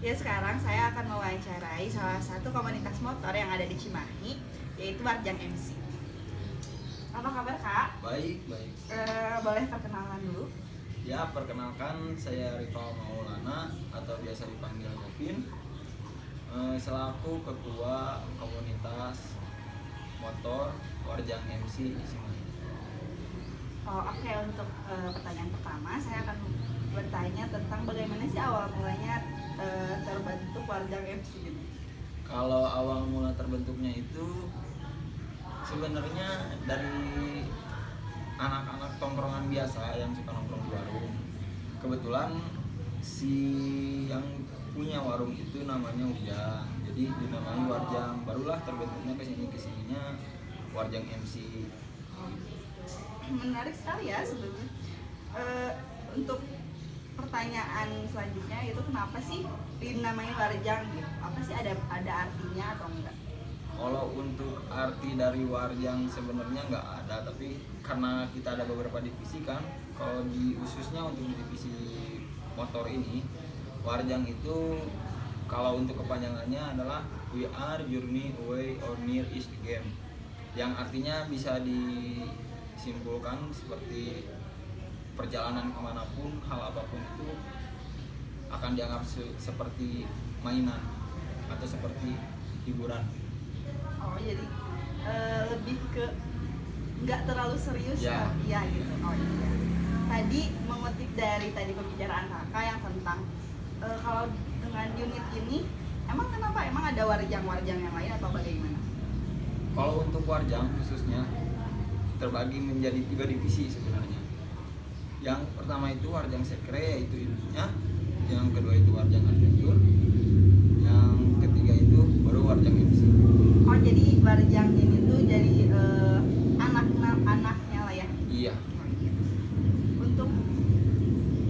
Ya sekarang saya akan mewawancarai salah satu komunitas motor yang ada di Cimahi, yaitu Warjang MC. Apa kabar Kak? Baik, baik. Boleh perkenalan dulu? Ya, perkenalkan saya Rival Maulana atau biasa dipanggil Kevin. Selaku ketua komunitas motor Warjang MC di sini. Oke, untuk pertanyaan pertama saya akan bertanya tentang bagaimana sih awal mulanya terbentuk Warjang MC ini. Kalau awal mula terbentuknya itu sebenarnya dari anak-anak tongkrongan biasa yang suka nongkrong di warung. Kebetulan si yang punya warung itu namanya Ujang, jadi dinamai Warjang. Barulah terbentuknya kesininya Warjang MC. Menarik sekali ya sebelumnya. Untuk pertanyaan selanjutnya itu kenapa sih dinamai Warjang gitu? Apa sih ada artinya atau enggak? Kalau untuk arti dari Warjang sebenarnya nggak ada, tapi karena kita ada beberapa divisi kan. Kalau di khususnya untuk di divisi motor ini, Warjang itu kalau untuk kepanjangannya adalah We Are Journey Away or Near is the Game, yang artinya bisa disimpulkan seperti perjalanan kemanapun, hal apapun itu akan dianggap seperti mainan atau seperti hiburan. Oh jadi lebih ke nggak terlalu serius Ya. tapi ya gitu. Oh iya. Tadi mengutip dari tadi pembicaraan kakak yang tentang kalau dengan unit ini emang kenapa? Emang ada warjang yang lain atau bagaimana? Kalau untuk Warjang khususnya terbagi menjadi 3 divisi sebenarnya. Yang pertama itu Warjang Sekre, yaitu induknya. Yang kedua itu Warjang Adventure. Yang ketiga itu baru Warjang MC. Oh jadi warjang ini tuh jadi anaknya lah ya? Iya. Untuk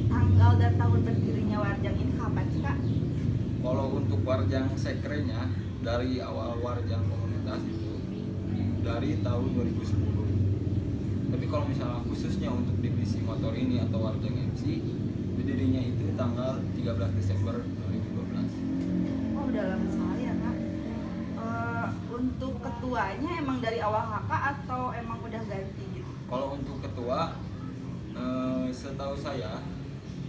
tanggal dan tahun berdirinya Warjang ini kapan sih Kak? Kalau untuk Warjang Sekrenya dari awal Warjang komunitas itu dari tahun 2010. Tapi kalau misalnya khususnya untuk divisi motor ini atau Warjang MC, berdirinya itu tanggal 13 Desember 2012. Oh udah lama sekali ya Kak. Untuk ketuanya emang dari awal kakak atau emang udah ganti gitu? Kalau untuk ketua, setahu saya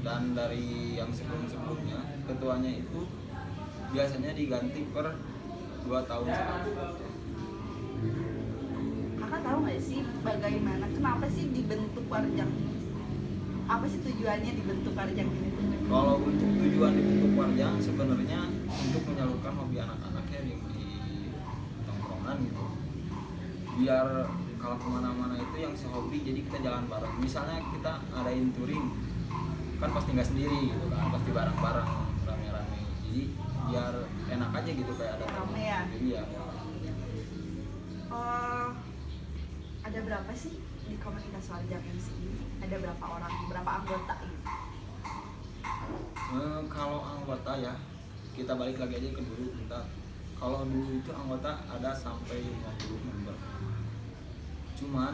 dan dari yang sebelum-sebelumnya, ketuanya itu biasanya diganti per 2 tahun sekali. Kakak tahu nggak sih bagaimana, kenapa sih dibentuk Warjang ini? Apa sih tujuannya dibentuk Warjang ini? Kalau untuk tujuan dibentuk Warjang sebenarnya untuk menyalurkan hobi anak-anaknya di tongkrongan gitu. Biar kalau kemana-mana itu yang sehobi, jadi kita jalan bareng. Misalnya kita ngadain touring, kan pasti nggak sendiri gitu kan, pasti bareng-bareng, rame-rame. Jadi biar enak aja gitu, kayak ada Rame ya? Iya. Ada berapa sih di komunitas Warjang MC ini? Ada berapa orang, berapa anggota gitu? Kalau anggota ya, kita balik lagi aja ke dulu bentar. Kalau dulu itu anggota ada sampai 50 member. Cuman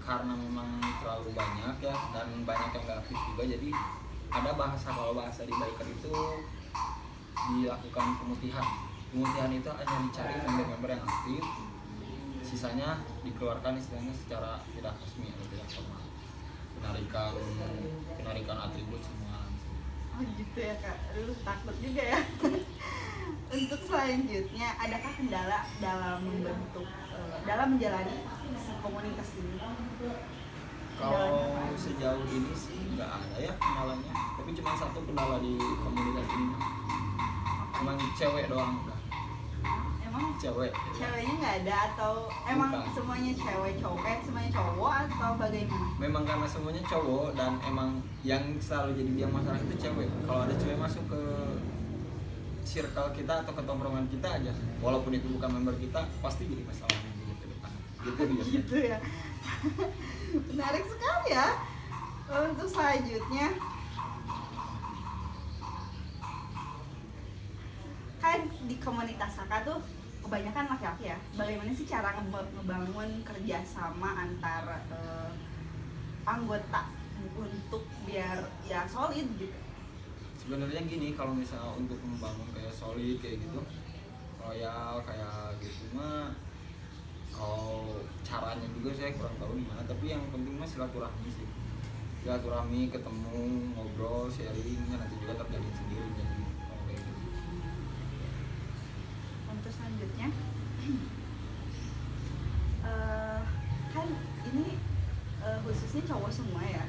karena memang terlalu banyak ya, dan banyak yang gak aktif juga, jadi ada kalau bahasa di biker itu dilakukan pemutihan. Pemutihan itu hanya dicari member-member yang aktif, sisanya dikeluarkan istilahnya secara tidak resmi atau tidak formal. Penarikan atribut semua. Oh gitu ya Kak, aduh takut juga ya. Untuk selanjutnya, adakah kendala dalam membentuk, dalam menjalani komunitas ini? Kalau sejauh ini sih nggak ada ya kendalanya, tapi cuma satu kendala di komunitas ini, cuma cewek doang udah. Emang Cewek. ceweknya nggak ada atau emang Bukan. semuanya cewek cowok, semuanya cowok atau bagaimana? Memang karena semuanya cowok dan emang yang selalu jadi biang masalah itu cewek. Kalau ada cewek masuk ke circle kita atau ke tongkrongan kita aja, walaupun itu bukan member kita, pasti jadi masalah gitu depan. Gitu dia. Gitu ya. Menarik sekali ya. Untuk selanjutnya, kan di komunitas kakak tuh kebanyakan laki-laki ya. Bagaimana sih cara ngebangun kerjasama antar anggota untuk biar ya solid gitu? sebenarnya gini, kalau misalnya untuk membangun kayak solid kayak gitu, royal kayak gitu mah, kalau caranya juga saya kurang tahu gimana, tapi yang penting mah silaturahmi sih. Silaturahmi, ketemu, ngobrol, sharingnya nanti juga terjalin sendiri jadi kalau kayak gitu. Untuk selanjutnya kan ini khususnya cowok semua ya,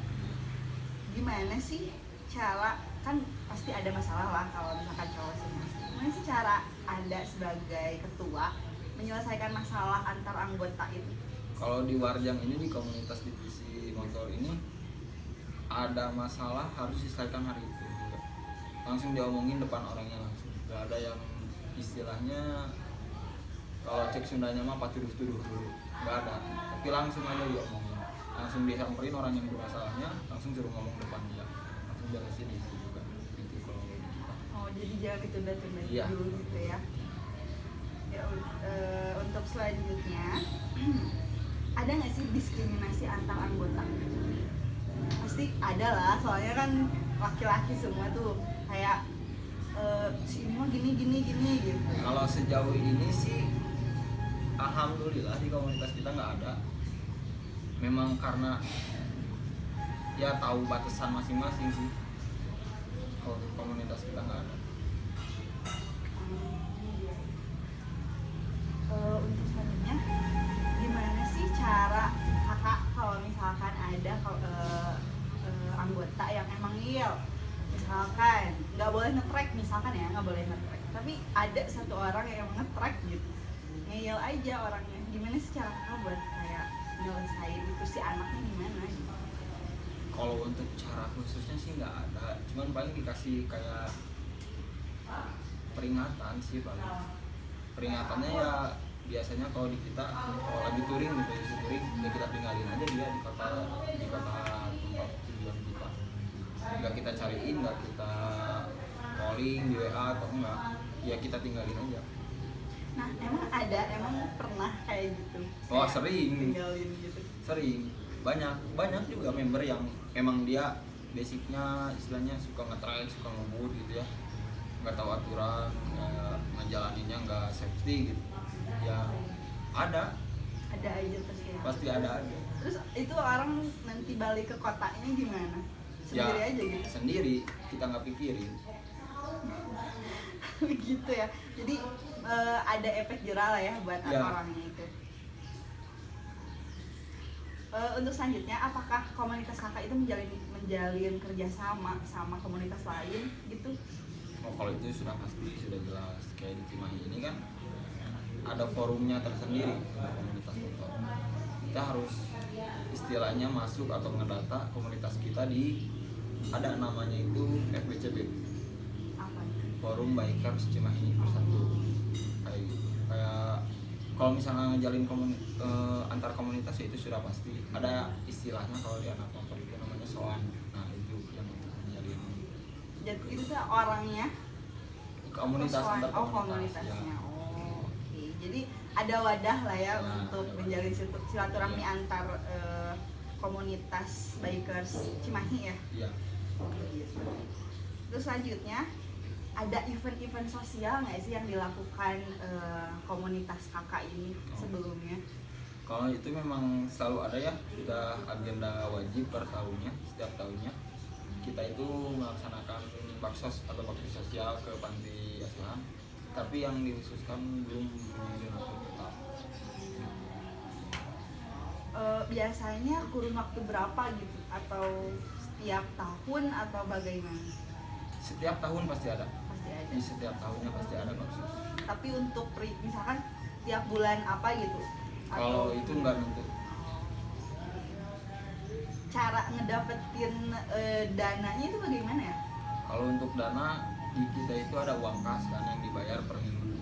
gimana sih cara, kan pasti ada masalah lah kalau misalkan cowok semua, gimana sih cara Anda sebagai ketua menyelesaikan masalah antar anggota itu? Kalau di Warjang ini, di komunitas divisi motor ini, ada masalah harus diselesaikan hari itu juga. Langsung diomongin depan orangnya langsung. Gak ada yang istilahnya, kalau cek Sundanya mah patuduh-tuduh dulu. Gak ada. Tapi langsung aja diomongin. Langsung disamperin orang yang bermasalahnya, langsung suruh ngomong depan dia. Langsung beresin di situ juga. Gitu kalau di kita. Oh, jadi jangan ditunda-tunda Iya. dulu gitu ya. Ya, untuk selanjutnya ada nggak sih diskriminasi antar anggota? Pasti ada lah, soalnya kan laki-laki semua tuh kayak si ini mah gini gitu. Kalau sejauh ini sih, alhamdulillah di komunitas kita nggak ada. Memang karena ya tahu batasan masing-masing sih. Kalau di komunitas kita nggak ada. Untuk selanjutnya, gimana sih cara kakak kalau misalkan ada anggota yang emang ngeyel, misalkan nggak boleh nge-track, misalkan ya nggak boleh nge-track, tapi ada satu orang yang emang nge-track gitu, ngeyel aja orangnya, gimana sih cara kakak buat kayak nyelesain itu si anaknya gimana gitu? Kalau untuk cara khususnya sih nggak ada. Cuman paling dikasih kayak peringatan sih paling. Peringatannya ya biasanya kalau di kita, kalau lagi touring di posisi touring, ya kita tinggalin aja dia di kota tempat tujuan kita. Nggak kita cariin, nggak kita calling di WA atau enggak, ya kita tinggalin aja. Nah, emang pernah kayak gitu? Oh, Kayak sering. tinggalin gitu. Sering, banyak juga member yang emang dia basicnya istilahnya suka nge-trail, suka ngebut gitu ya, nggak tahu aturan, ngejalaninnya nggak safety gitu ya. Ada Aja pasti ada aja. Terus itu orang nanti balik ke kotanya gimana? Sendiri Ya, aja gitu? sendiri, kita nggak pikirin. Gitu ya. Jadi ada efek jerah lah ya buat Ya. orangnya itu. Untuk selanjutnya, apakah komunitas kakak itu menjalin kerjasama sama komunitas lain gitu? Oh, kalau itu sudah pasti, sudah jelas. Kayak di Cimahi ini kan ada forumnya tersendiri untuk komunitas motor. Kita harus istilahnya masuk atau ngedata komunitas kita di, ada namanya itu FBCB, Apa itu? Forum Bikers Cimahi Bersatu. Kayak gitu. Kayak kalau misalnya ngejalin antar komunitas ya itu sudah pasti ada istilahnya. Kalau di anak motor itu namanya soan. Nah, itu yang menjalin Jadi itu tuh orangnya komunitas persoalan- antar oh, komunitas. komunitasnya. Ya. Oh, oke. Jadi ada wadah lah ya Nah, untuk ada menjalin wadah. silaturahmi Iya. antar komunitas bikers Cimahi ya. Iya. Gitu. Terus selanjutnya, ada event-event sosial nggak sih yang dilakukan komunitas kakak ini sebelumnya? Kalau itu memang selalu ada ya, sudah agenda wajib per tahunnya, setiap tahunnya kita itu melaksanakan baksos atau bakti sosial ke panti asuhan, tapi yang dikhususkan belum punya waktu tetap. Biasanya kurun waktu berapa gitu, atau setiap tahun atau bagaimana? Setiap tahun pasti ada, Pasti ada. di setiap tahunnya pasti ada baksos. Tapi untuk misalkan tiap bulan apa gitu? Kalau itu nggak nentu. Cara ngedapetin dananya itu bagaimana ya? Kalau untuk dana di kita itu ada uang kas kan yang dibayar per minggu.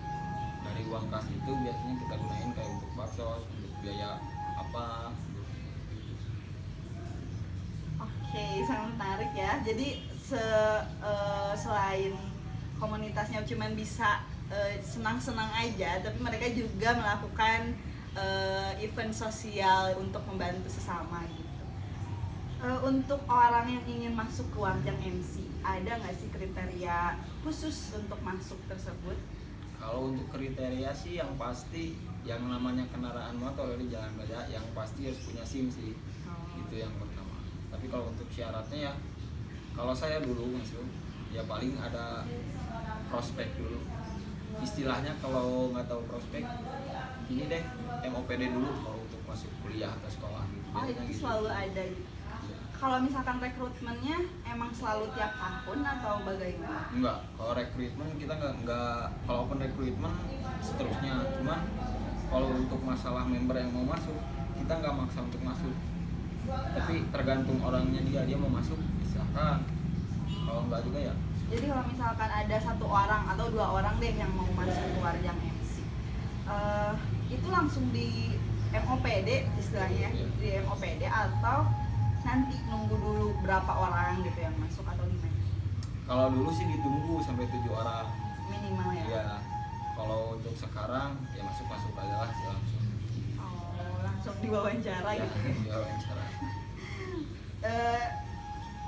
Dari uang kas itu biasanya kita gunain kayak untuk baksos, untuk biaya apa. Oke, sangat menarik ya. Jadi selain komunitasnya cuman bisa senang-senang aja, tapi mereka juga melakukan event sosial untuk membantu sesama gitu. Untuk orang yang ingin masuk ke Warjang MC, ada nggak sih kriteria khusus untuk masuk tersebut? Kalau untuk kriteria sih yang pasti yang namanya kendaraan motor di jalan raya yang pasti harus punya SIM sih. Itu yang pertama. Tapi kalau untuk syaratnya ya kalau saya dulu masuk ya paling ada prospek dulu. Istilahnya kalau nggak tahu prospek ini deh MOPD dulu kalau untuk masuk kuliah atau sekolah gitu. Oh, itu Biasanya gitu. selalu ada gitu. Kalau misalkan rekrutmennya emang selalu tiap tahun atau bagaimana? Enggak, kalau rekrutmen kita nggak kalau open rekrutmen seterusnya. Cuman kalau untuk masalah member yang mau masuk kita nggak maksa untuk masuk. Tapi tergantung orangnya dia mau masuk silahkan. Kalau enggak juga ya. Jadi kalau misalkan ada 1 orang atau 2 orang deh yang mau masuk ke Warjang MC, itu langsung di MOPD istilahnya, Iya. di MOPD atau nanti nunggu dulu berapa orang gitu yang masuk atau gimana? Kalau dulu sih ditunggu sampai 7 orang. Minimal ya? Ya. Kalau untuk sekarang ya masuk aja lah sih langsung. Oh, langsung diwawancara Ya, gitu. ya wawancara.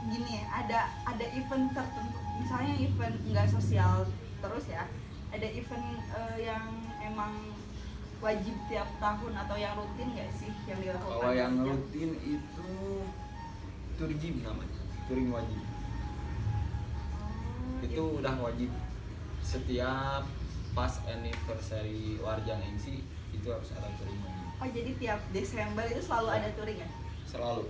Gini ya, ada event tertentu, misalnya event nggak sosial terus ya, ada event yang emang wajib tiap tahun atau yang rutin nggak sih yang dilakukan? Kalau yang rutin itu touring namanya, touring wajib. Itu udah wajib setiap pas anniversary Warjang MC itu harus ada touring wajib. Oh, jadi tiap Desember itu selalu ada touring ya? Selalu.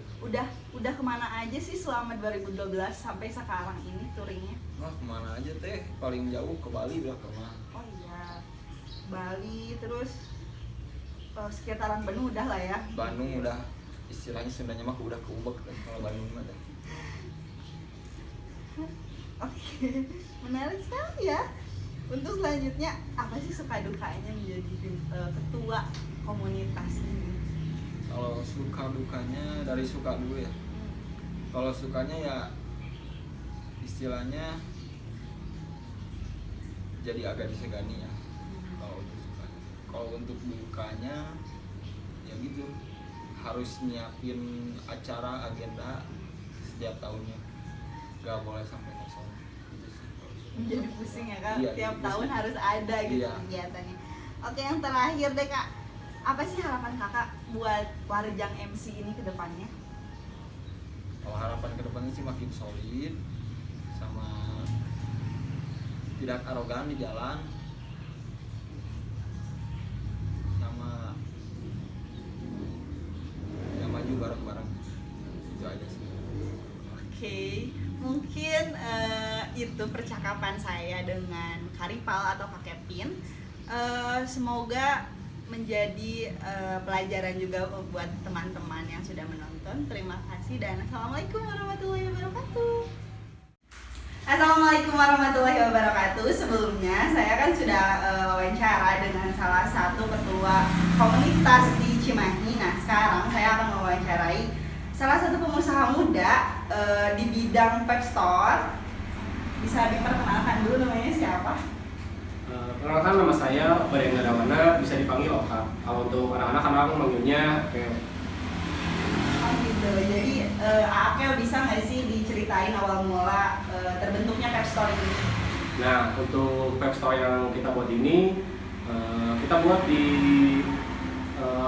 Udah kemana aja sih selama 2012 sampai sekarang ini touringnya? Wah, kemana aja teh? Paling jauh ke Bali udah pernah. Oh iya, Bali, terus sekitaran Bandung udah lah ya? Bandung udah istilahnya Sundanya mah udah keubek kan kalau Bandung mah dah. Oke, menarik sekali ya. Untuk selanjutnya, apa sih suka dukanya menjadi ketua komunitas ini? Kalau suka dukanya dari suka dulu ya. Kalau sukanya ya istilahnya jadi agak disegani ya. Kalau untuk sukanya. Kalau untuk dukanya ya gitu harus nyiapin acara agenda setiap tahunnya. Gak boleh sampai kosong. Gitu sih kalau suka. Menjadi pusing ya Kak, Iya, tiap jadi tahun pusing. harus ada gitu Iya. kegiatannya. Oke, yang terakhir deh Kak, apa sih harapan Kakak buat Warjang MC ini ke depannya? Kalau harapan kedepannya sih makin solid sama tidak arogan di jalan sama ya maju bareng-bareng itu aja sih. Oke, mungkin itu percakapan saya dengan Karipal atau Kak Kevin. Semoga menjadi pelajaran juga buat teman-teman yang sudah menonton. Terima kasih dan assalamualaikum warahmatullahi wabarakatuh. Assalamualaikum warahmatullahi wabarakatuh. Sebelumnya saya kan sudah wawancara dengan salah satu ketua komunitas di Cimahi. Nah, sekarang saya akan mewawancarai salah satu pengusaha muda di bidang web store. Bisa diperkenalkan dulu namanya siapa? Perkenalkan, nama saya Baden Nadawana, bisa dipanggil Oka. Kalau untuk anak-anak kan aku manggilnya Keo. Oh gitu. Jadi Akel bisa nggak sih diceritain awal mula terbentuknya web store ini? Nah, untuk web store yang kita buat ini kita buat di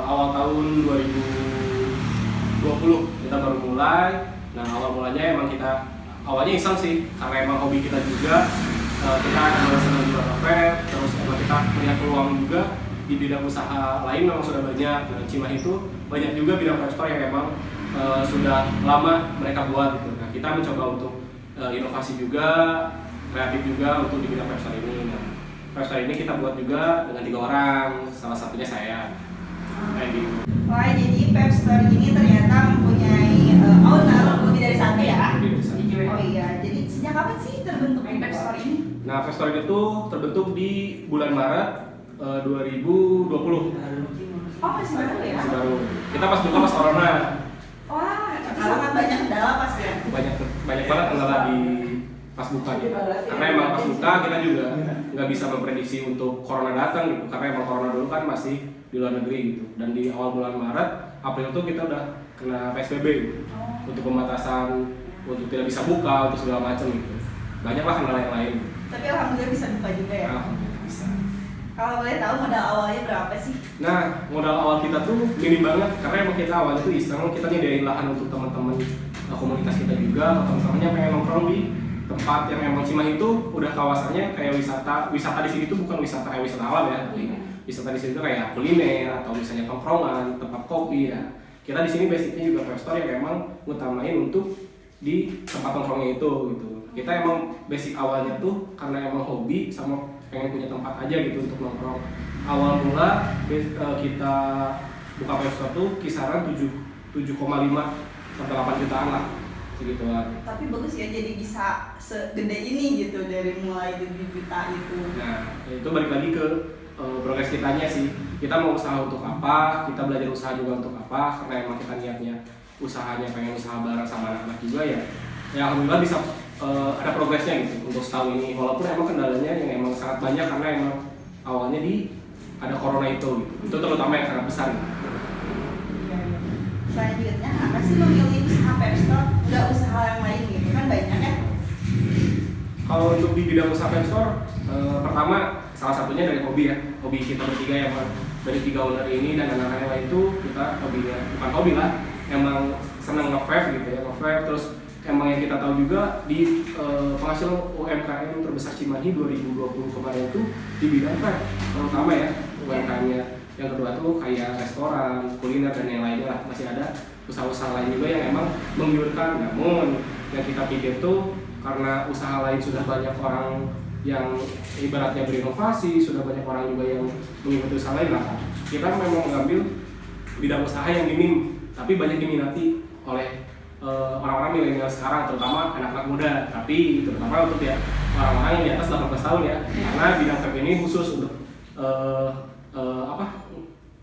awal tahun 2020 kita baru mulai. Nah, awal mulanya emang kita awalnya iseng sih, karena emang hobi kita juga. Kita senang jual web, terus emang kita melihat peluang juga di bidang usaha lain memang sudah banyak. Nah, Cimahi itu banyak juga bidang web store yang emang sudah lama mereka buat gitu. Nah, kita mencoba untuk inovasi juga, kreatif juga untuk di bidang web store ini. Nah, web store ini kita buat juga dengan 3 orang, salah satunya saya. Kayak gitu. Wah, jadi web store ini ternyata mempunyai owner lebih dari satu ya? Lebih dari satu. Oh iya, jadi sejak kapan sih terbentuk web store ini? Nah, web store itu terbentuk di bulan Maret 2020. Oh, masih baru ya? Masih baru. Kita pas buka pas corona. Wah, itu sangat banyak kendala pas ya? Banyak banget kendala di pas buka gitu. Karena emang pas buka kita juga nggak bisa memprediksi untuk corona datang gitu. Karena emang corona dulu kan masih di luar negeri gitu. Dan di awal bulan Maret, April itu kita udah kena PSBB gitu. Untuk pembatasan, untuk tidak bisa buka, untuk segala macam gitu. banyaklah kendala yang lain. Tapi alhamdulillah bisa buka juga ya. Alhamdulillah bisa. Kalau boleh tahu modal awalnya berapa sih? Nah, modal awal kita tuh minim banget karena emang kita awalnya tuh iseng, kita nyediain lahan untuk teman-teman komunitas kita juga, atau teman-temannya pengen nongkrong di tempat yang emang Cimahi itu udah kawasannya kayak wisata di sini tuh bukan wisata kayak wisata alam ya, tapi wisata di sini tuh kayak kuliner atau misalnya tongkrongan, tempat kopi ya. Kita di sini basicnya juga vape store yang emang ngutamain untuk di tempat nongkrongnya itu gitu. Kita emang basic awalnya tuh karena emang hobi sama pengen punya tempat aja gitu untuk nongkrong. Awal mula kita buka vape store tuh kisaran 7,5 sampai 8 jutaan lah segituan. Tapi bagus ya, jadi bisa segede ini gitu dari mulai 7 juta itu. Nah, itu balik lagi ke progres kitanya sih. Kita mau usaha untuk apa, kita belajar usaha juga untuk apa, karena emang kita niatnya usahanya pengen usaha bareng sama anak-anak juga ya. Ya alhamdulillah bisa ada progresnya gitu untuk setahun ini, walaupun emang kendalanya yang emang sangat banyak karena emang awalnya ada corona itu gitu. Itu terutama yang sangat besar gitu. Selanjutnya apa sih memilih usaha vape store, nggak usaha yang lain gitu kan banyak ya? Kalau untuk di bidang usaha vape store, pertama salah satunya dari hobi ya, hobi kita bertiga ya, dari 3 owner ini dan anak-anak yang lain itu kita hobinya, bukan hobi lah, emang senang nge-vape gitu ya, nge-vape. Terus emang yang kita tahu juga di penghasil UMKM terbesar Cimahi 2020 kemarin itu di bidang vape, terutama ya UMKM-nya. Yang kedua tuh kayak restoran, kuliner dan yang lainnya lah, masih ada usaha-usaha lain juga yang emang menggiurkan. Namun yang kita pikir tuh karena usaha lain sudah banyak orang yang ibaratnya berinovasi, sudah banyak orang juga yang mengikuti usaha lain lah. Kita memang mengambil bidang usaha yang minim, tapi banyak diminati oleh orang-orang milenial sekarang, terutama anak-anak muda. Tapi terutama untuk ya orang-orang yang di atas 18 tahun ya, karena bidang vape ini khusus untuk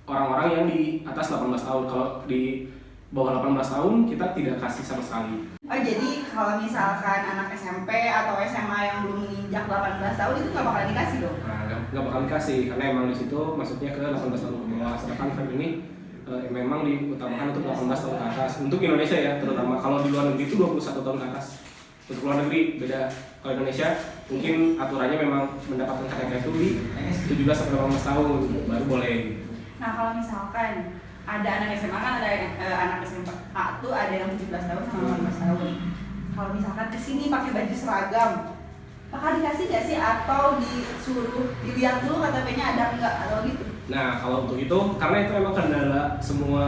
orang-orang yang di atas 18 tahun. Kalau di bawah 18 tahun kita tidak kasih sama sekali. Oh jadi kalau misalkan anak SMP atau SMA yang belum menginjak 18 tahun itu nggak bakal dikasih dong? Nah, nggak bakal dikasih karena emang di situ masuknya ke 18 tahun ke bawah. Sedangkan vape ini memang diutamakan untuk 18 tahun ke atas. Untuk Indonesia ya terutama. Kalau di luar negeri itu 21 tahun ke atas. Untuk luar negeri beda. Kalau Indonesia mungkin aturannya memang mendapatkan KTP itu di 17 sampai 18 tahun baru boleh. Nah kalau misalkan ada anak SMA kan ada anak SMA tuh ada yang 17 tahun sama 18 tahun. Kalau misalkan kesini pakai baju seragam, bakal dikasih nggak sih atau disuruh dilihat dulu KTP-nya ada nggak atau gitu? Nah kalau untuk itu karena itu memang kendala semua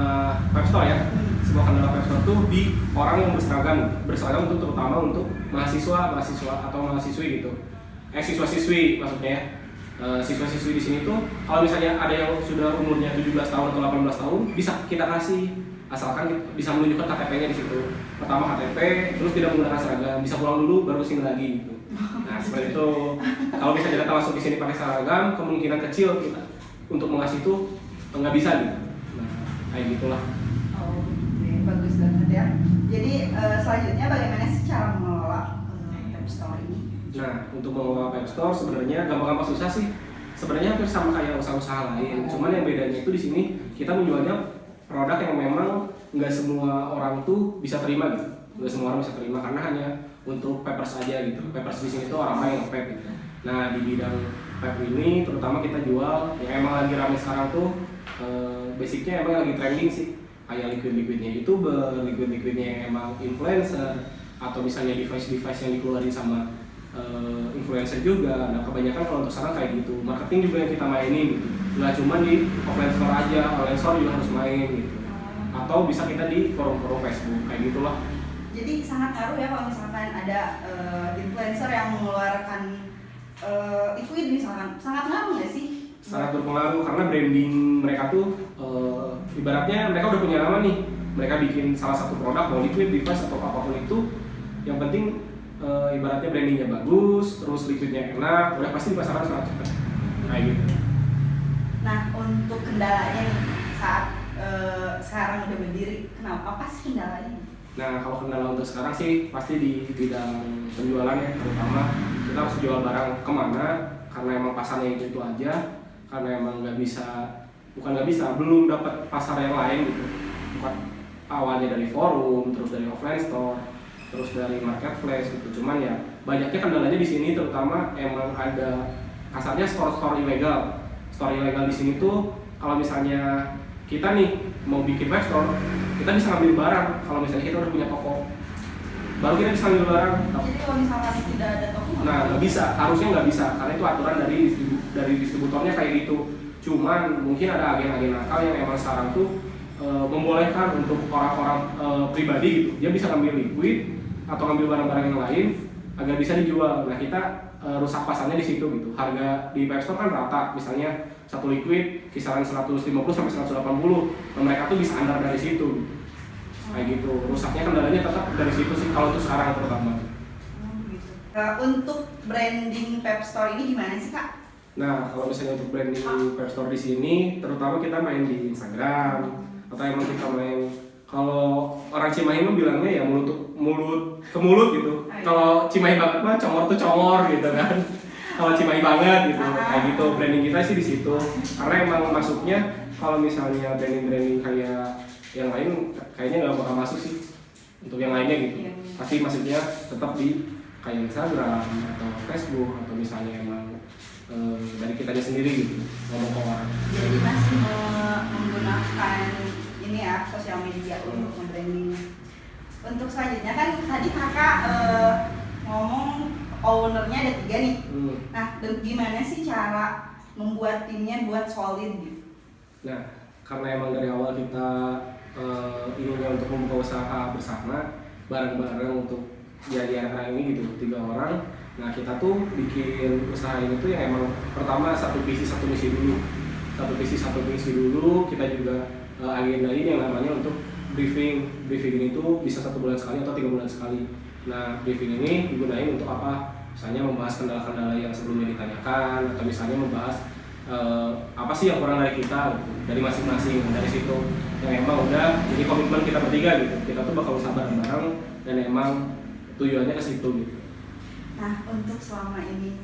vape store ya. Semua kendala vape store tuh di orang yang berseragam untuk terutama untuk mahasiswa atau mahasiswi gitu. Siswa-siswi maksudnya ya. Siswa-siswi di sini tuh kalau misalnya ada yang sudah umurnya 17 tahun atau 18 tahun bisa kita kasih asalkan bisa menunjukkan KTP-nya di situ. Pertama KTP, terus tidak menggunakan seragam, bisa pulang dulu baru kesini lagi gitu. Nah seperti itu. Kalau misalnya kita masuk di sini pakai seragam, kemungkinan kecil kita untuk mengasih itu nggak bisa gitu. Nah kayak gitulah. Oh, okay. Bagus banget ya. Jadi selanjutnya bagaimana sih cara mengelola vape store ini? Nah, untuk mengelola vape store sebenarnya gampang-gampang susah sih. Sebenarnya hampir sama kayak usaha-usaha lain. Cuman yang bedanya itu di sini kita menjualnya produk yang memang nggak semua orang tuh bisa terima gitu. Nggak semua orang bisa terima karena hanya untuk vapers aja gitu. Vapers di sini tuh orang-orang yang vape gitu. Nah, di bidang vape ini terutama kita jual yang emang lagi ramai sekarang tuh basicnya emang lagi trending sih. Kayak liquid-liquidnya YouTuber, liquid-liquidnya yang emang influencer atau misalnya device-device yang dikeluarin sama influencer juga. Nah kebanyakan kalau untuk sekarang kayak gitu, marketing juga yang kita mainin gitu. Nggak cuma di offline store aja, online store juga harus main gitu. Atau bisa kita di forum-forum Facebook kayak gitulah. Jadi sangat ngaruh ya kalau misalkan ada influencer yang mengeluarkan liquid misalkan, sangat ngaruh nggak sih? Sangat berpengaruh karena branding mereka tuh ibaratnya mereka udah punya nama nih. Mereka bikin salah satu produk mau liquid, device atau apapun itu, yang penting ibaratnya brandingnya bagus, terus liquidnya enak, udah pasti di pasaran sangat cepat. Kayak gitu. Nah untuk kendalanya nih saat sekarang udah berdiri, apa sih kendalanya? Nah kalau kendala untuk sekarang sih pasti di bidang penjualannya, terutama kita harus jual barang kemana karena emang pasarnya itu aja, karena emang belum dapat pasar yang lain gitu. Bukan awalnya dari forum, terus dari offline store, terus dari marketplace gitu. Cuman ya banyaknya kendalanya di sini, terutama emang ada kasarnya store ilegal. Store ilegal di sini tuh kalau misalnya kita nih mau bikin web store, kita bisa ngambil barang kalau misalnya kita udah punya toko, baru kita bisa ngambil barang. Jadi kalau misalkan tidak ada toko Nah, nggak bisa, harusnya nggak bisa, karena itu aturan dari distributornya kayak gitu. Cuman mungkin ada agen-agen nakal yang emang sekarang tuh membolehkan untuk orang-orang pribadi gitu, dia bisa ngambil liquid atau ngambil barang-barang yang lain agar bisa dijual. Nah, kita rusak pasarnya di situ gitu. Harga di Web Store kan rata, misalnya satu liquid kisaran 150 sampai 180. Nah, mereka tuh bisa andar dari situ gitu. Kayak gitu. Rusaknya kendalanya tetap dari situ sih kalau untuk sekarang terutama. Gitu. Untuk branding Web Store ini gimana sih, Kak? Nah, kalau misalnya untuk branding Web Store di sini, terutama kita main di Instagram atau emang kita main, kalau orang Cimahi mah bilangnya ya mulut ke mulut gitu. Kalau Cimahi banget mah congor tuh congor gitu kan. Kalau Cimahi banget gitu, kayak gitu. Branding kita sih di situ. Karena emang masuknya kalau misalnya branding kayak yang lain kayaknya nggak bakal masuk sih. Untuk yang lainnya gitu. Pasti masuknya tetap di kayak Instagram atau Facebook atau misalnya emang dari kitanya sendiri gitu, ngomong ke orang. Jadi masih menggunakan ini ya, sosial media untuk nge-brandingnya. Untuk selanjutnya kan tadi kakak ngomong ownernya ada 3 nih. Nah, gimana sih cara membuat timnya buat solid gitu? Nah, karena emang dari awal kita ininya untuk membuka usaha bersama bareng-bareng untuk jadi anak-anak ini gitu, 3 orang. Nah, kita tuh bikin usaha ini tuh yang emang pertama satu visi satu misi dulu. Kita juga agendain yang namanya untuk briefing ini tuh bisa 1 bulan sekali atau 3 bulan sekali. Nah, briefing ini digunain untuk apa? Misalnya membahas kendala-kendala yang sebelumnya ditanyakan, atau misalnya membahas apa sih yang kurang dari kita gitu, dari masing-masing. Dari situ yang emang udah jadi komitmen kita bertiga gitu, kita tuh bakal usaha bareng-bareng dan emang tujuannya ke situ gitu. Nah, untuk selama ini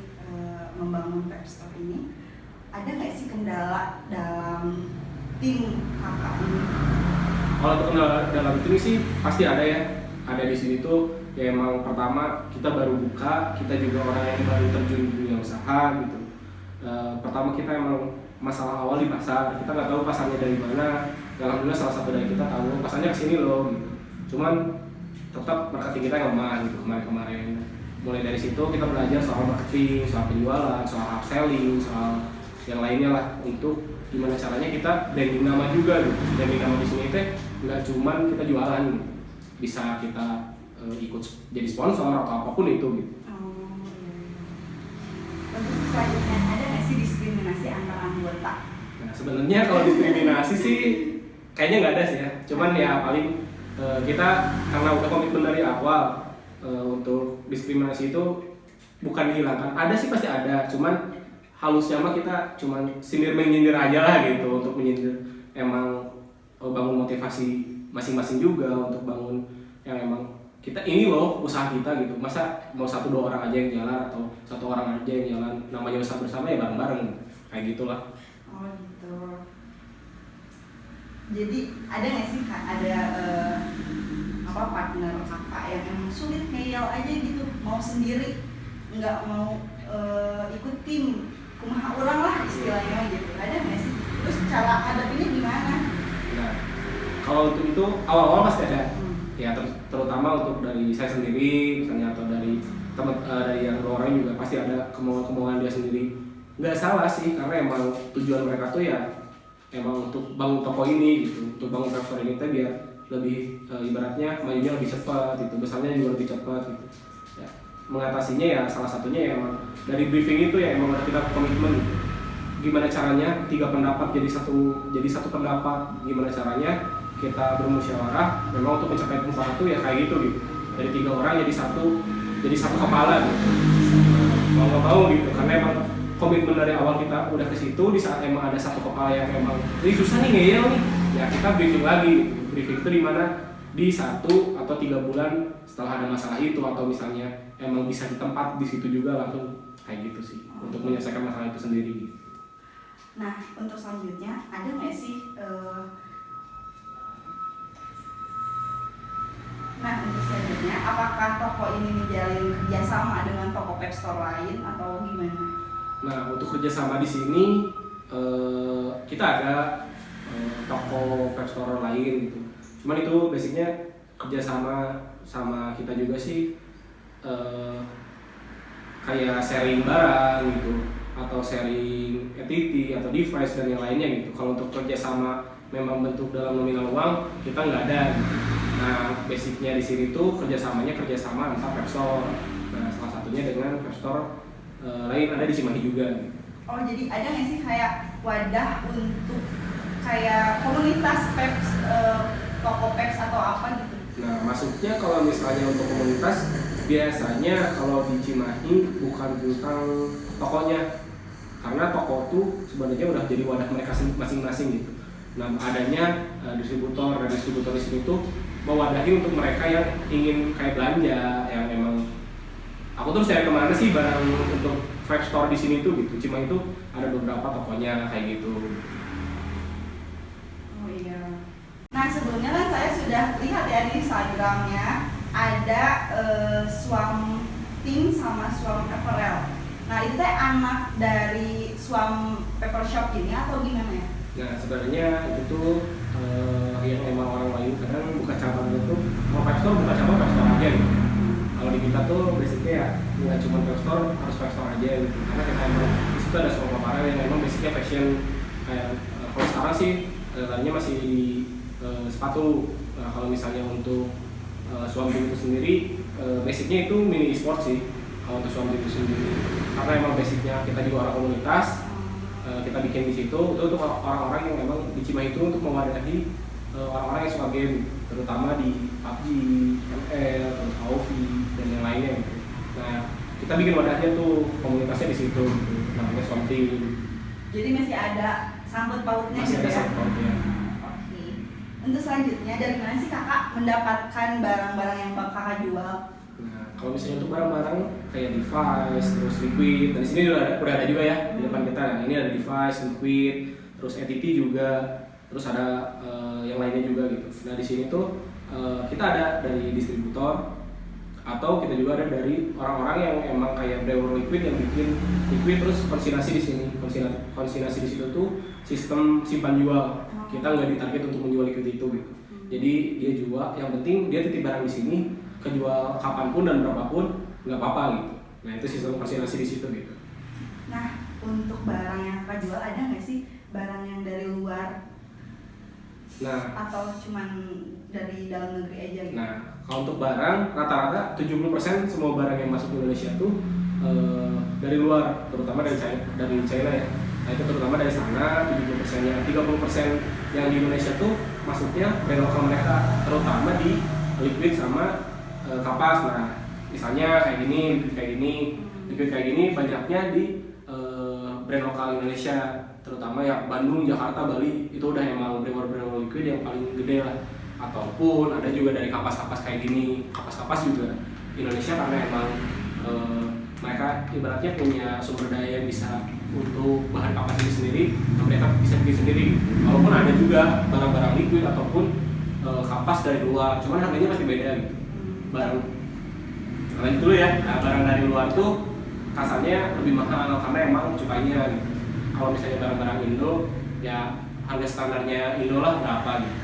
membangun Web Store ini, ada nggak sih kendala dalam tim kakak ini? Kalau untuk kendala dalam tim sih pasti ada ya. Ada di sini tuh ya emang pertama kita baru buka, kita juga orang yang baru terjun di dunia usaha gitu. Pertama kita emang masalah awal di pasar, kita nggak tahu pasarnya dari mana. Alhamdulillah salah satu dari kita tahu pasarnya kesini loh gitu. Cuman tetap marketing kita yang lemah gitu kemarin. Mulai dari situ kita belajar soal marketing, soal penjualan, soal upselling, soal yang lainnya lah, untuk gimana caranya kita branding nama juga gitu. Branding nama di sini teh nggak cuman kita jualan gitu. Bisa kita ikut jadi sponsor atau apapun itu gitu. Untuk selanjutnya ada nggak sih diskriminasi antar anggota? Nah, sebenarnya kalau diskriminasi sih kayaknya nggak ada sih ya. Cuman ya paling kita karena udah komitmen dari awal untuk diskriminasi itu bukan dihilangkan. Ada sih pasti ada, cuman halusnya mah kita cuman sindir menyindir aja lah gitu, untuk menyindir emang bangun motivasi masing-masing juga untuk bangun yang emang kita ini loh usaha kita gitu. Masa mau 1-2 orang aja yang jalan atau 1 orang aja yang jalan, namanya usaha bersama ya bareng-bareng kayak gitulah. Oh gitu. Jadi ada nggak sih Kak, ada partner kakak yang emang sulit ngeyel aja gitu, mau sendiri, nggak mau ikut tim, kumaha orang lah istilahnya gitu, ada nggak sih? Terus cara hadapinnya gimana? Nah, kalau untuk itu awal-awal pasti ada. Ya terutama untuk dari saya sendiri misalnya, atau dari teman dari yang 2 orang juga pasti ada kemauan dia sendiri. Nggak salah sih, karena emang tujuan mereka tuh ya emang untuk bangun toko ini gitu, untuk bangun web store ini tuh biar lebih ibaratnya majunya lebih cepat gitu, besarnya juga lebih cepat gitu. Ya, mengatasinya ya salah satunya ya emang dari briefing itu ya emang kita komitmen gitu. Gimana caranya 3 pendapat jadi satu pendapat, gimana caranya kita bermusyawarah memang untuk mencapai tempat itu ya kayak gitu. Dari 3 orang jadi satu kepala gitu. Mau nggak mau gitu, karena emang komitmen dari awal kita udah ke situ. Di saat emang ada satu kepala yang emang ini susah nih ngeyel nih, ya kita briefing lagi. Briefing itu di mana di 1 atau 3 bulan setelah ada masalah itu, atau misalnya emang bisa di tempat di situ juga langsung kayak gitu sih, untuk menyelesaikan masalah itu sendiri. Nah, untuk selanjutnya ada nggak sih Nah, untuk selanjutnya, apakah toko ini menjalin kerjasama dengan toko pet store lain atau gimana? Nah, untuk kerjasama di sini kita ada toko pet store lain gitu. Cuman itu basicnya kerjasama sama kita juga sih, kayak sharing barang gitu, atau sharing entity atau device dan yang lainnya gitu. Kalau untuk kerjasama memang bentuk dalam nominal uang kita nggak ada gitu. Nah, basicnya di sini tuh kerjasama antar pet store. Nah, salah satunya dengan pet store lain ada di Cimahi juga gitu. Oh, jadi ada nggak sih kayak wadah untuk kayak komunitas peps, toko peps atau apa gitu? Nah, masuknya kalau misalnya untuk komunitas, biasanya kalau di Cimahi bukan tentang tokonya, karena toko tuh sebenarnya udah jadi wadah mereka masing-masing gitu. Nah, adanya distributor dan distributor di sini tuh mewadahi untuk mereka yang ingin kayak belanja, yang emang aku tuh share kemana sih barang untuk vape store di sini tuh gitu. Cimahi itu ada beberapa tokonya kayak gitu. Oh iya. Nah, sebelumnya kan saya sudah lihat ya di Instagramnya ada Swam Team sama Swam Apparel. Nah, itu teh anak dari Swam Paper Shop ini atau gimana ya? Nah, sebenarnya itu tuh yang emang orang lain kadang buka cabang itu, kalau vape store buka cabang vape store aja gitu. Kalau di kita tuh basicnya ya nggak cuma vape store, harus vape store aja gitu. Karena kita emang di situ ada Swam Apparel yang emang basicnya fashion. Kayak kalau sekarang sih lainnya masih di sepatu. Nah, kalau misalnya untuk Swam Team itu sendiri, basicnya itu mini e-sport sih. Kalau untuk Swam Team itu sendiri, karena emang basicnya kita juga orang komunitas, kita bikin di situ itu untuk orang-orang yang memang di Cimahi itu untuk mewadahi orang-orang yang suka game, terutama di PUBG, ML, terus AoV dan yang lainnya gitu. Nah, kita bikin wadahnya tuh, komunitasnya di situ gitu. Namanya Swam Team. Jadi masih ada sangkut pautnya Masih gitu ada ya? sangkut pautnya. Oke. Untuk selanjutnya, dari mana sih kakak mendapatkan barang-barang yang kakak jual? Nah, kalau misalnya untuk barang-barang kayak device, terus liquid, dan di sini udah ada juga ya di depan kita. Nah, ini ada device, liquid, terus entity juga, terus ada yang lainnya juga gitu. Nah, di sini tuh kita ada dari distributor, atau kita juga ada dari orang-orang yang emang kayak brewer liquid yang bikin liquid terus konsignasi di sini. Konsignasi di situ tuh sistem simpan jual. Kita nggak ditarget untuk menjual liquid itu gitu. Jadi dia jual, yang penting dia titip barang di sini, kejual kapanpun dan berapapun nggak apa-apa gitu. Nah, itu sistem konsignasi di situ gitu. Nah, untuk barang yang kakak jual ada nggak sih barang yang dari luar Nah, atau cuman dari dalam negeri aja gitu? Nah, kalau untuk barang, rata-rata 70% semua barang yang masuk ke Indonesia tuh dari luar, terutama dari China ya. Nah, itu terutama dari sana 70%-nya. 30% yang di Indonesia tuh masuknya brand lokal mereka, terutama di liquid sama kapas. Nah, misalnya kayak gini, liquid kayak gini banyaknya di brand lokal Indonesia, terutama ya Bandung, Jakarta, Bali, itu udah emang brewer liquid yang paling gede lah. Ataupun ada juga dari kapas-kapas kayak gini, kapas-kapas juga Indonesia karena emang mereka ibaratnya punya sumber daya yang bisa untuk bahan kapas ini sendiri, mereka bisa bikin sendiri. Walaupun ada juga barang-barang liquid ataupun kapas dari luar, cuman harganya pasti beda gitu. Barang kalian dulu ya, nah, barang dari luar tuh kasarnya lebih mahal karena emang cukainya gitu. Kalau misalnya barang-barang Indo, ya harga standarnya Indo lah berapa gitu.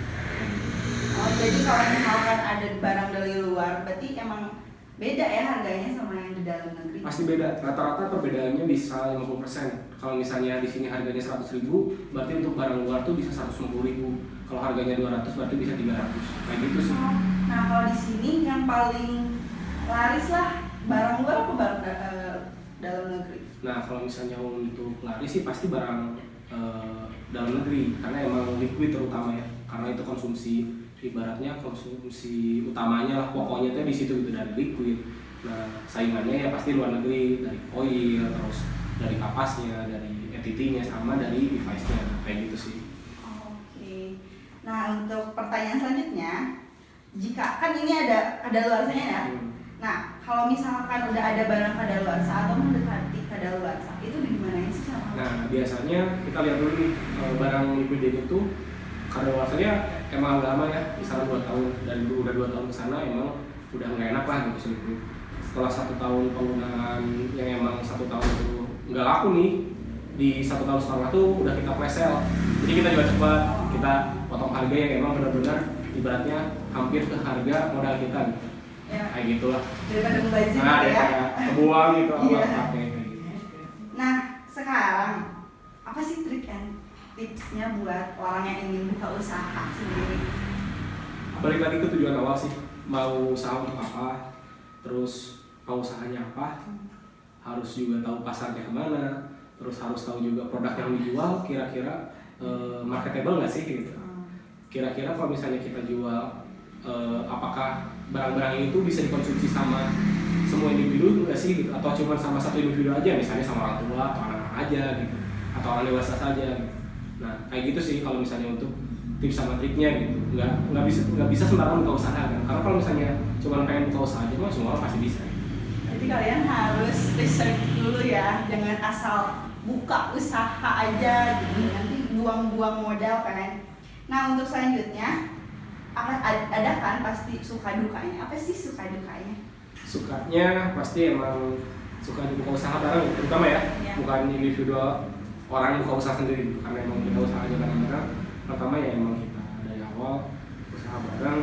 Oh, jadi kalau misalkan ada barang dari luar, berarti emang beda ya harganya sama yang di dalam negeri? Pasti beda, rata-rata perbedaannya bisa 50%. Kalau misalnya di sini harganya 100.000, berarti untuk barang luar tuh bisa 150.000. Kalau harganya 200 berarti bisa 300. Kayak gitu sih. Nah, kalau di sini yang paling laris lah barang luar apa barang dalam negeri? Nah, kalau misalnya untuk laris sih pasti barang dalam negeri, karena emang liquid terutama ya, karena itu konsumsi, ibaratnya konsumsi utamanya lah, pokoknya tuh di situ gitu, dari liquid. Nah, saingannya ya pasti luar negeri, dari oil, terus dari kapasnya, dari entity-nya, sama dari device-nya, kayak gitu sih. Oke. Nah, untuk pertanyaan selanjutnya, jika kan ini ada kadaluarsanya ya. Nah, kalau misalkan udah ada barang kadaluarsa atau mendekati kadaluarsa, itu gimana sih cara? Nah, biasanya kita lihat dulu nih barang liquid ini tuh kadaluarsanya emang agak lama ya, misalnya 2 tahun, dan udah 2 tahun kesana emang udah nggak enak lah gitu sedikit. Setelah 1 tahun penggunaan yang emang 1 tahun itu nggak laku nih, di 1 tahun setengah tuh udah kita flash sale. Jadi kita juga coba kita potong harga yang emang benar-benar ibaratnya hampir ke harga modal kita gitu. Ya. Kayak gitulah. Daripada mubazir Nah, gitu ya. daripada kebuang gitu apa Iya. pakai kayak gitu. Nah, sekarang apa sih trik and tipsnya buat orang yang ingin buka usaha sendiri? Balik lagi ke tujuan awal sih, mau usaha untuk apa, terus mau usahanya apa, harus juga tahu pasarnya kemana, terus harus tahu juga produk yang dijual kira-kira marketable nggak sih gitu. Kira-kira kalau misalnya kita jual, apakah barang-barang ini tuh bisa dikonsumsi sama semua individu nggak sih gitu, atau cuma sama satu individu aja, misalnya sama orang tua atau anak-anak aja gitu, atau orang dewasa saja gitu. Nah kayak gitu sih kalau misalnya untuk tips sama triknya gitu, nggak bisa sembarangan buka usaha kan, karena kalau misalnya cuma pengen buka usaha aja mah semua orang pasti bisa. Jadi kalian harus research dulu ya, jangan asal buka usaha aja gitu, nanti buang-buang modal kan. Nah untuk selanjutnya ada kan pasti suka dukanya. Apa sih suka dukanya? Sukanya pasti emang suka buka usaha bareng, terutama ya, Ya. bukan individual orang buka usaha sendiri, karena emang kita usaha aja bareng-bareng. Pertama ya emang kita dari awal usaha bareng,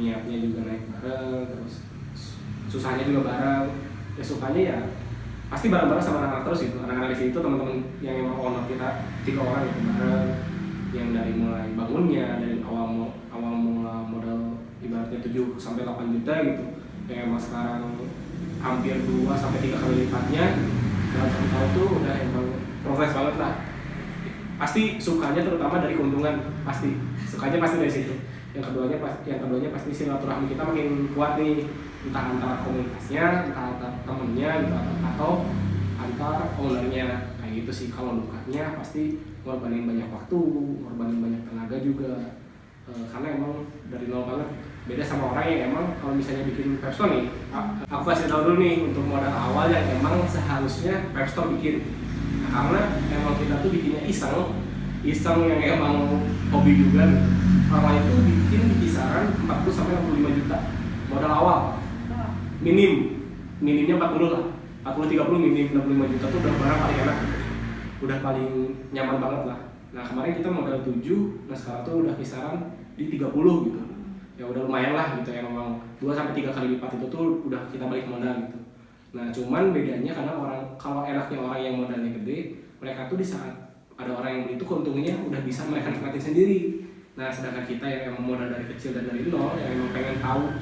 niatnya juga naik bareng, terus susahnya juga bareng. Ya sukanya ya pasti bareng-bareng sama anak-anak terus gitu. Anak-anak di situ teman-teman yang emang owner kita 3 orang itu bareng, yang dari mulai bangunnya, dari awal mula modal ibaratnya 7 sampai 8 juta gitu, yang emang sekarang hampir 2 sampai 3 kali lipatnya dalam 1 tahun tuh udah emang progres banget lah. Pasti sukanya terutama dari keuntungan, pasti sukanya pasti dari situ. Yang keduanya pasti silaturahmi kita makin kuat nih, entah antara komunitasnya, entah antar temennya gitu, atau antar ownernya, kayak gitu sih. Kalau dukanya pasti ngorbanin banyak waktu, ngorbanin banyak tenaga juga, karena emang dari nol banget. Beda sama orang yang emang kalau misalnya bikin webstore nih, aku kasih tahu dulu nih untuk modal awal yang emang seharusnya webstore bikin. Nah, karena emang kita tuh bikinnya iseng yang emang hobi juga gitu. Orang itu bikin di kisaran 40 sampai 65 juta modal awal. Minimnya 40 lah. 40-30 minim, 65 juta tuh udah barang paling enak. Udah paling nyaman banget lah. Nah, kemarin kita modal 7, nah sekarang tuh udah kisaran di 30 gitu. Ya udah lumayan lah gitu ya, memang 2 sampai 3 kali lipat itu tuh udah kita balik modal gitu. Nah, cuman bedanya karena kalau enaknya orang yang modalnya gede, mereka tuh di saat ada orang yang beli itu keuntungannya udah bisa mereka nikmatin sendiri. Nah, sedangkan kita yang emang modal dari kecil dan dari nol, yang emang pengen tahu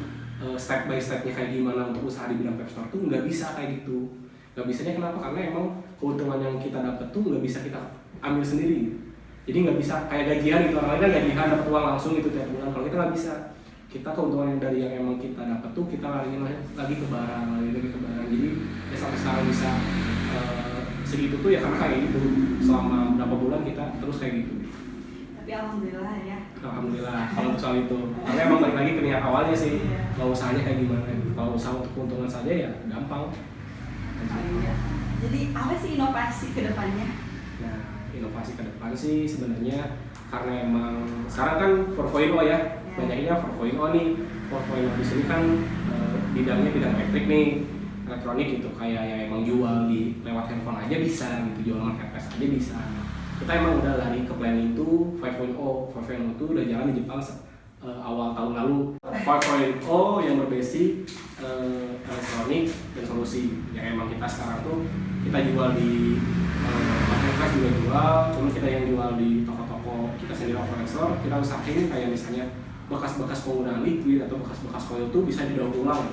step by stepnya kayak gimana untuk usaha di bidang webstore tuh nggak bisa kayak gitu. Nggak bisanya kenapa? Karena emang keuntungan yang kita dapat tuh nggak bisa kita ambil sendiri. Jadi nggak bisa kayak gajian gitu, orang lain kan gajian dapat uang langsung gitu tiap bulan. Kalau kita nggak bisa, kita keuntungan yang dari yang emang kita dapat tuh kita lagi ke barang. Jadi ya sampai sekarang bisa segitu tuh ya karena kayak gitu selama berapa bulan kita terus kayak gitu. Tapi alhamdulillah ya. Alhamdulillah kalau untuk soal itu. Karena emang balik lagi ke niat awalnya sih. Kalau usahanya kayak gimana gitu. Kalau usaha untuk keuntungan saja ya gampang. Iya. Jadi apa sih inovasi ke depannya? Nah, inovasi ke depan sih sebenarnya karena emang sekarang kan 4.0 ya. Banyaknya 4.0 nih. 4.0 di sini kan bidangnya bidang elektrik nih, elektronik gitu, kayak yang emang jual di lewat handphone aja bisa gitu, jual marketplace aja bisa. Kita emang udah lari ke plan itu 5.0 itu udah jalan di Jepang awal tahun lalu. 5.0 yang berbasis elektronik dan solusi yang emang kita sekarang tuh kita jual di marketplace juga jual, cuma kita yang jual di toko-toko kita sendiri offline store. Kita usahain kayak misalnya bekas-bekas penggunaan liquid atau bekas-bekas coil tuh bisa didaur ulang.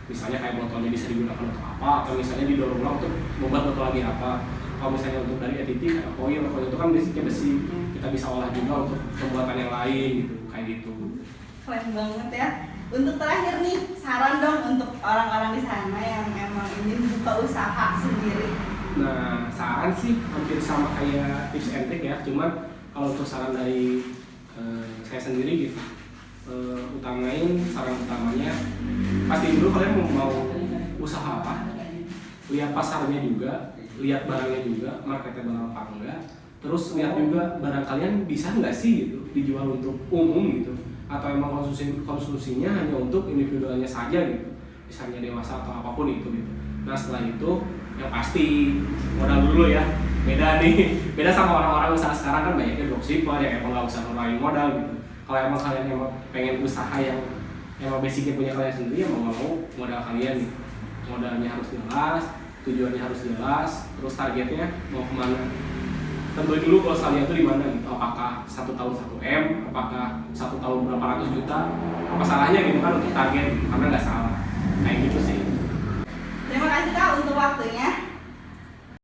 Misalnya kayak botolnya bisa digunakan untuk apa, atau misalnya didaur ulang untuk membuat botol lagi apa. Kalau misalnya untuk dari additif kayak coil itu kan basicnya besi, kita bisa olah juga untuk pembuatan yang lain gitu, kayak gitu. Keren banget ya. Untuk terakhir nih, saran dong untuk orang-orang di sana yang emang ingin buka usaha sendiri. Nah, saran sih hampir sama kayak tips and trick ya, cuman kalau untuk saran dari saya sendiri gitu, saran utamanya pasti dulu kalian mau usaha apa, lihat pasarnya juga, lihat barangnya juga, marketnya apa enggak, terus lihat juga barang kalian bisa nggak sih gitu dijual untuk umum gitu, atau emang konsumsinya hanya untuk individualnya saja gitu, misalnya dewasa atau apapun itu gitu. Nah setelah itu yang pasti modal dulu ya, beda nih, beda sama orang-orang usaha sekarang kan banyaknya dropshipper yang emang nggak usah ngeluarin modal gitu. Kalau emang kalian emang pengen usaha yang emang basicnya punya kalian sendiri, ya mau modal kalian nih, modalnya harus jelas, tujuannya harus jelas, terus targetnya mau kemana. Tentuin dulu goals kalian tuh di mana gitu, apakah 1 tahun 1 M, apakah 1 tahun berapa ratus juta, apa salahnya gitu kan untuk target gitu, karena nggak salah kayak gitu sih. Terima kasih Kak untuk waktunya.